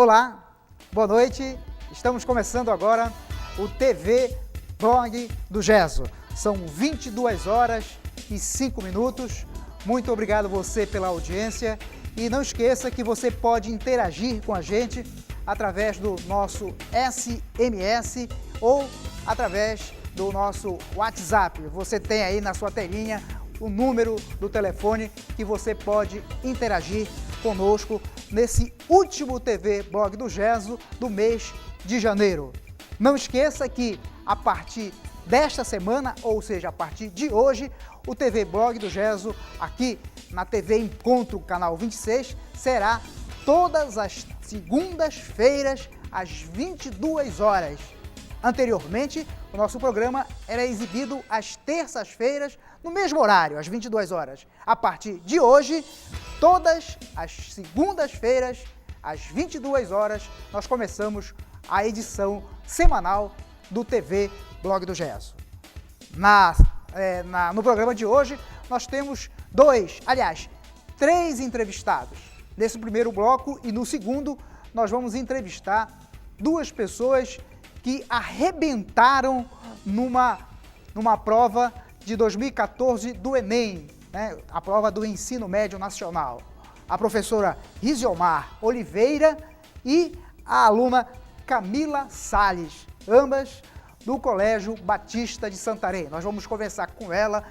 Olá, boa noite. Estamos começando agora o TV Blog do GESO. São 22 horas e 5 minutos. Muito obrigado você pela audiência e não esqueça que você pode interagir com a gente através do nosso SMS ou através do nosso WhatsApp. Você tem aí na sua telinha o número do telefone que você pode interagir conosco nesse último TV Blog do GESO do mês de janeiro. Não esqueça que a partir desta semana, ou seja, a partir de hoje, o TV Blog do GESO aqui na TV Encontro, canal 26, será todas as segundas-feiras às 22 horas. Anteriormente, o nosso programa era exibido às terças-feiras, no mesmo horário, às 22 horas. A partir de hoje, todas as segundas-feiras, às 22 horas, nós começamos a edição semanal do TV Blog do GESO. No programa de hoje, nós temos três entrevistados. Nesse primeiro bloco e no segundo, nós vamos entrevistar duas pessoas que arrebentaram numa prova de 2014 do Enem, né? A prova do Ensino Médio Nacional. A professora Risiomar Oliveira e a aluna Camila Salles, ambas do Colégio Batista de Santarém. Nós vamos conversar com ela,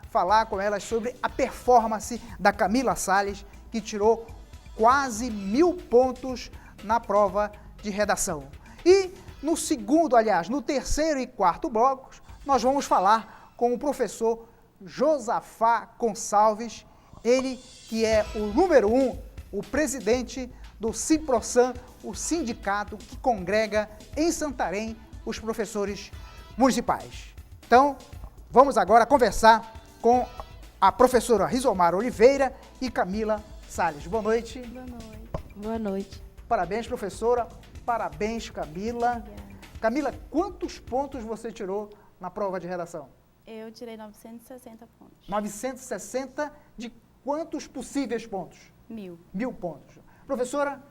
falar com elas sobre a performance da Camila Salles, que tirou quase 1000 pontos na prova de redação. E no terceiro e quarto blocos, nós vamos falar com o professor Josafá Gonçalves, ele que é o número 1, o presidente do Simprosan, o sindicato que congrega em Santarém os professores municipais. Então, vamos agora conversar com a professora Risiomar Oliveira e Camila Salles. Boa noite. Boa noite. Boa noite. Parabéns, professora. Parabéns, Camila. Obrigada. Camila, quantos pontos você tirou na prova de redação? Eu tirei 960 pontos. 960 de quantos possíveis pontos? 1000. 1000 pontos. Professora,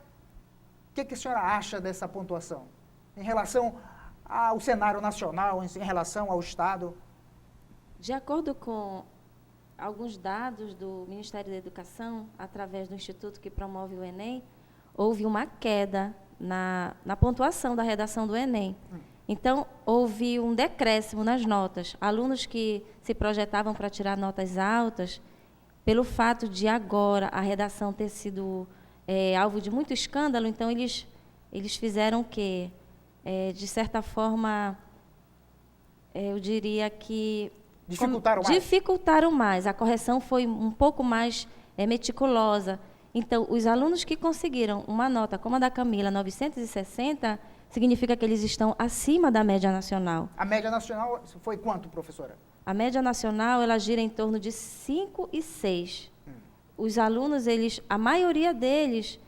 o que a senhora acha dessa pontuação? Em relação ao cenário nacional, em relação ao Estado? De acordo com alguns dados do Ministério da Educação, através do instituto que promove o Enem, houve uma queda na pontuação da redação do Enem. Então, houve um decréscimo nas notas. Alunos que se projetavam para tirar notas altas, pelo fato de agora a redação ter sido alvo de muito escândalo, então eles fizeram o quê? De certa forma, eu diria que... Dificultaram mais. A correção foi um pouco mais meticulosa. Então, os alunos que conseguiram uma nota como a da Camila, 960, significa que eles estão acima da média nacional. A média nacional foi quanto, professora? A média nacional, ela gira em torno de 5 e 6. Os alunos, a maioria deles,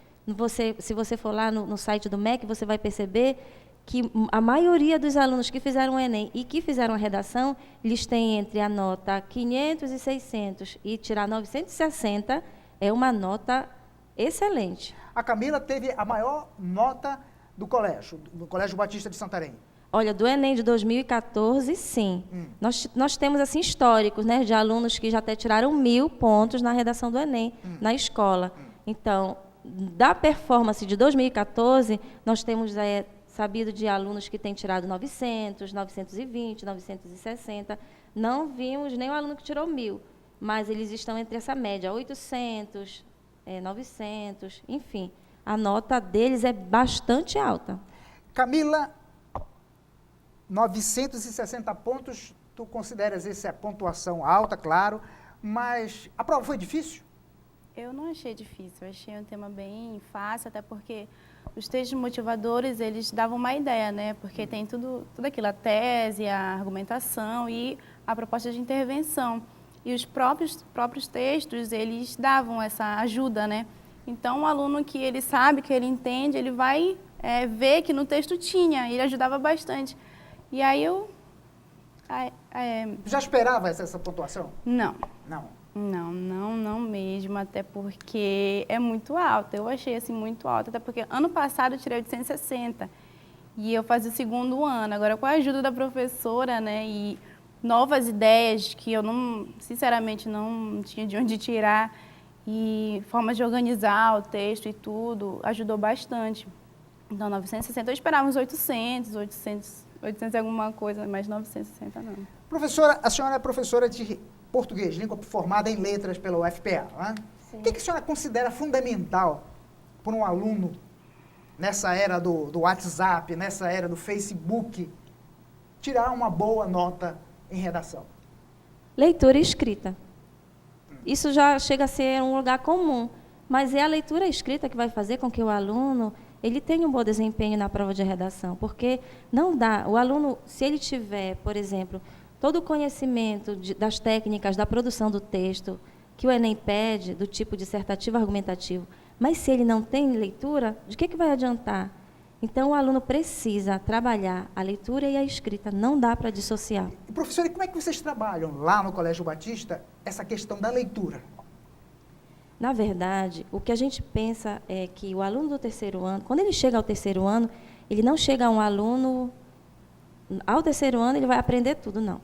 se você for lá no site do MEC, você vai perceber que a maioria dos alunos que fizeram o Enem e que fizeram a redação, eles têm entre a nota 500 e 600 e tirar 960 é uma nota excelente. A Camila teve a maior nota do Colégio Batista de Santarém. Olha, do Enem de 2014, sim. Nós temos, assim, históricos, né, de alunos que já até tiraram 1000 pontos na redação do Enem, na escola. Então, da performance de 2014, nós temos sabido de alunos que têm tirado 900, 920, 960. Não vimos nenhum aluno que tirou 1000, mas eles estão entre essa média, 800, 900, enfim. A nota deles é bastante alta. Camila, 960 pontos, tu consideras essa pontuação alta, claro, mas a prova foi difícil? Eu não achei difícil, eu achei um tema bem fácil, até porque os textos motivadores, eles davam uma ideia, né? Porque tem tudo aquilo, a tese, a argumentação e a proposta de intervenção. E os próprios textos, eles davam essa ajuda, né? Então, o aluno que ele sabe, que ele entende, ele vai ver que no texto tinha, ele ajudava bastante. E aí eu... Já esperava essa pontuação? Não. Não. Não mesmo, até porque é muito alta. Eu achei assim muito alta, até porque ano passado eu tirei 860 e eu fazia o segundo ano. Agora, com a ajuda da professora, né, e novas ideias que eu não, sinceramente, não tinha de onde tirar, e formas de organizar o texto e tudo, ajudou bastante. Então, 960, eu esperava uns 800 e alguma coisa, mas 960 não. Professora, a senhora é professora de português, língua formada em letras pela UFPA, né? O que a senhora considera fundamental para um aluno nessa era do WhatsApp, nessa era do Facebook, tirar uma boa nota em redação? Leitura e escrita. Isso já chega a ser um lugar comum, mas é a leitura e escrita que vai fazer com que o aluno ele tenha um bom desempenho na prova de redação, porque não dá, o aluno, se ele tiver, por exemplo, todo o conhecimento das técnicas da produção do texto, que o Enem pede, do tipo dissertativo argumentativo, mas se ele não tem leitura, de que vai adiantar? Então, o aluno precisa trabalhar a leitura e a escrita, não dá para dissociar. E, professor, e como é que vocês trabalham lá no Colégio Batista essa questão da leitura? Na verdade, o que a gente pensa é que o aluno do terceiro ano, quando ele chega ao terceiro ano, ele não chega a um aluno, ao terceiro ano ele vai aprender tudo, não.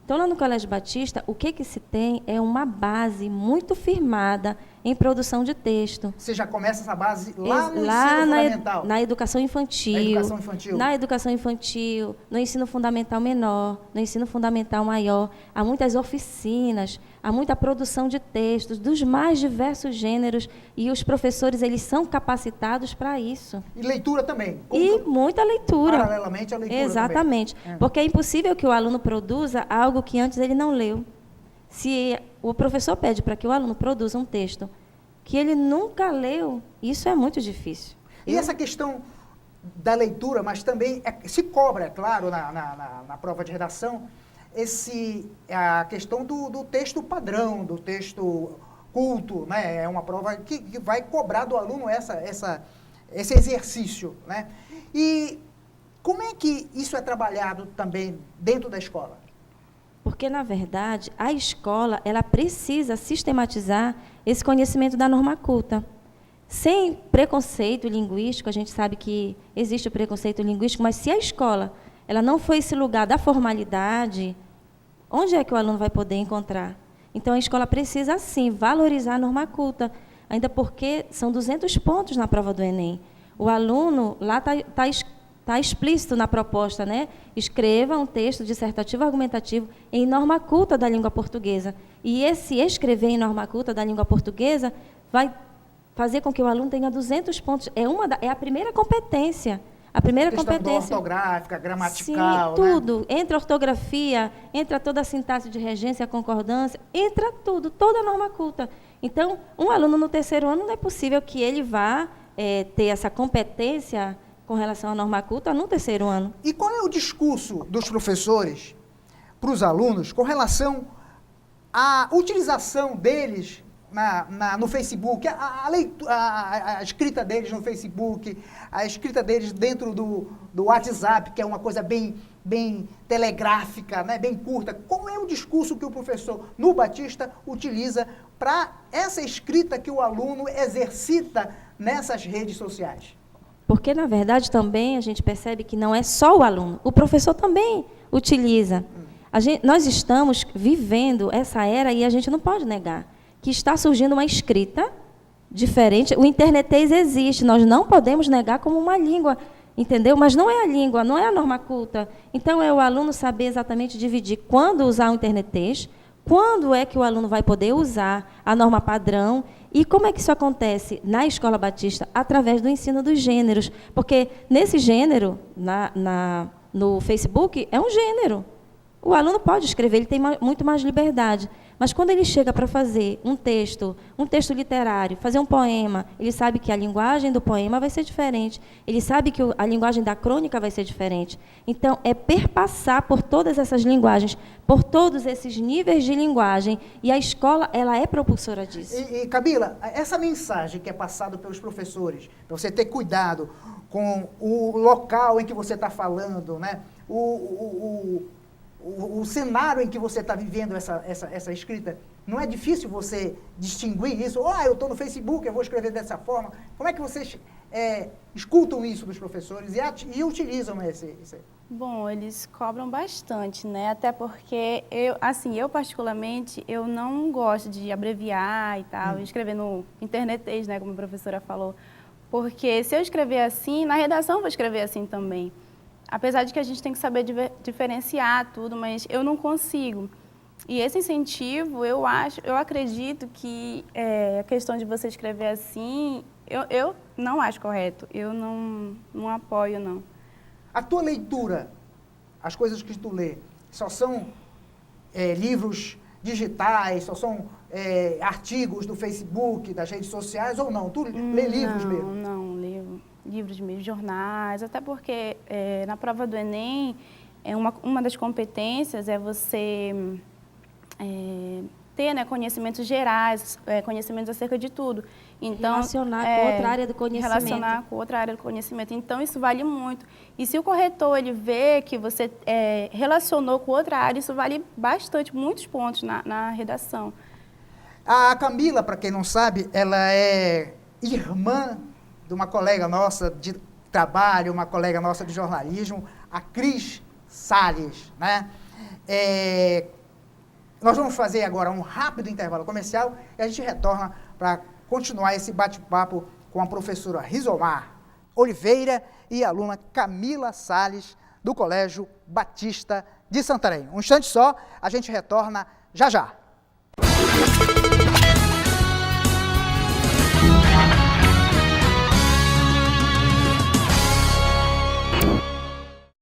Então, lá no Colégio Batista, o que se tem é uma base muito firmada em produção de texto. Você já começa essa base lá no ensino fundamental? Na educação infantil. Na educação infantil. Na educação infantil, no ensino fundamental menor, no ensino fundamental maior. Há muitas oficinas, há muita produção de textos dos mais diversos gêneros e os professores, eles são capacitados para isso. E leitura também? E muita leitura. Paralelamente à leitura. Exatamente. Também. Porque é impossível que o aluno produza algo que antes ele não leu. Se o professor pede para que o aluno produza um texto que ele nunca leu, isso é muito difícil. E essa questão da leitura, mas também se cobra, é claro, na prova de redação, a questão do texto padrão, do texto culto, né? É uma prova que vai cobrar do aluno esse exercício, né? E como é que isso é trabalhado também dentro da escola? Porque, na verdade, a escola ela precisa sistematizar esse conhecimento da norma culta. Sem preconceito linguístico, a gente sabe que existe o preconceito linguístico, mas se a escola ela não for esse lugar da formalidade, onde é que o aluno vai poder encontrar? Então, a escola precisa, sim, valorizar a norma culta, ainda porque são 200 pontos na prova do Enem. O aluno, lá está explícito na proposta, né? Escreva um texto dissertativo argumentativo em norma culta da língua portuguesa. E esse escrever em norma culta da língua portuguesa vai fazer com que o aluno tenha 200 pontos. É a primeira competência. A primeira competência. Ortográfica, gramatical. Sim, tudo. Né? Entra ortografia, entra toda a sintaxe de regência, concordância, entra tudo, toda a norma culta. Então, um aluno no terceiro ano não é possível que ele vá ter essa competência com relação à norma culta no terceiro ano. E qual é o discurso dos professores para os alunos com relação à utilização deles no Facebook, a escrita deles no Facebook, a escrita deles dentro do WhatsApp, que é uma coisa bem telegráfica, né, bem curta? Qual é o discurso que o professor no Batista utiliza para essa escrita que o aluno exercita nessas redes sociais? Porque, na verdade, também a gente percebe que não é só o aluno, o professor também utiliza. Nós estamos vivendo essa era e a gente não pode negar que está surgindo uma escrita diferente. O internetês existe, nós não podemos negar como uma língua, entendeu? Mas não é a língua, não é a norma culta. Então, é o aluno saber exatamente dividir quando usar o internetês, quando é que o aluno vai poder usar a norma padrão. E como é que isso acontece na Escola Batista? Através do ensino dos gêneros. Porque nesse gênero, no Facebook, é um gênero. O aluno pode escrever, ele tem muito mais liberdade. Mas quando ele chega para fazer um texto literário, fazer um poema, ele sabe que a linguagem do poema vai ser diferente. Ele sabe que a linguagem da crônica vai ser diferente. Então, é perpassar por todas essas linguagens, por todos esses níveis de linguagem, e a escola ela é propulsora disso. E Camila, essa mensagem que é passada pelos professores, para você ter cuidado com o local em que você está falando, né? O cenário em que você está vivendo essa escrita, Não é difícil você distinguir isso? Eu estou no Facebook, eu vou escrever dessa forma. Como é que vocês escutam isso dos professores e utilizam esse? Bom, eles cobram bastante, né? Até porque eu particularmente, eu não gosto de abreviar e tal, escrever no internetês, né, como a professora falou. Porque se eu escrever assim, na redação eu vou escrever assim também. Apesar de que a gente tem que saber diferenciar tudo, mas eu não consigo. E esse incentivo, eu acredito que a questão de você escrever assim, eu não acho correto. Eu não apoio, não. A tua leitura, as coisas que tu lê, só são livros digitais, só são artigos do Facebook, das redes sociais, ou não? Tu lê livros mesmo? Não, leio livros mesmo, jornais, até porque na prova do Enem, uma das competências é você ter, né, conhecimentos gerais, conhecimentos acerca de tudo. Então, relacionar com outra área do conhecimento. Relacionar com outra área do conhecimento. Então, isso vale muito. E se o corretor ele vê que você relacionou com outra área, isso vale bastante, muitos pontos na redação. A Camila, para quem não sabe, ela é irmã de uma colega nossa de trabalho, uma colega nossa de jornalismo, a Cris Salles, né? Nós vamos fazer agora um rápido intervalo comercial e a gente retorna para continuar esse bate-papo com a professora Rizomar Oliveira e a aluna Camila Salles, do Colégio Batista de Santarém. Um instante só, a gente retorna já já.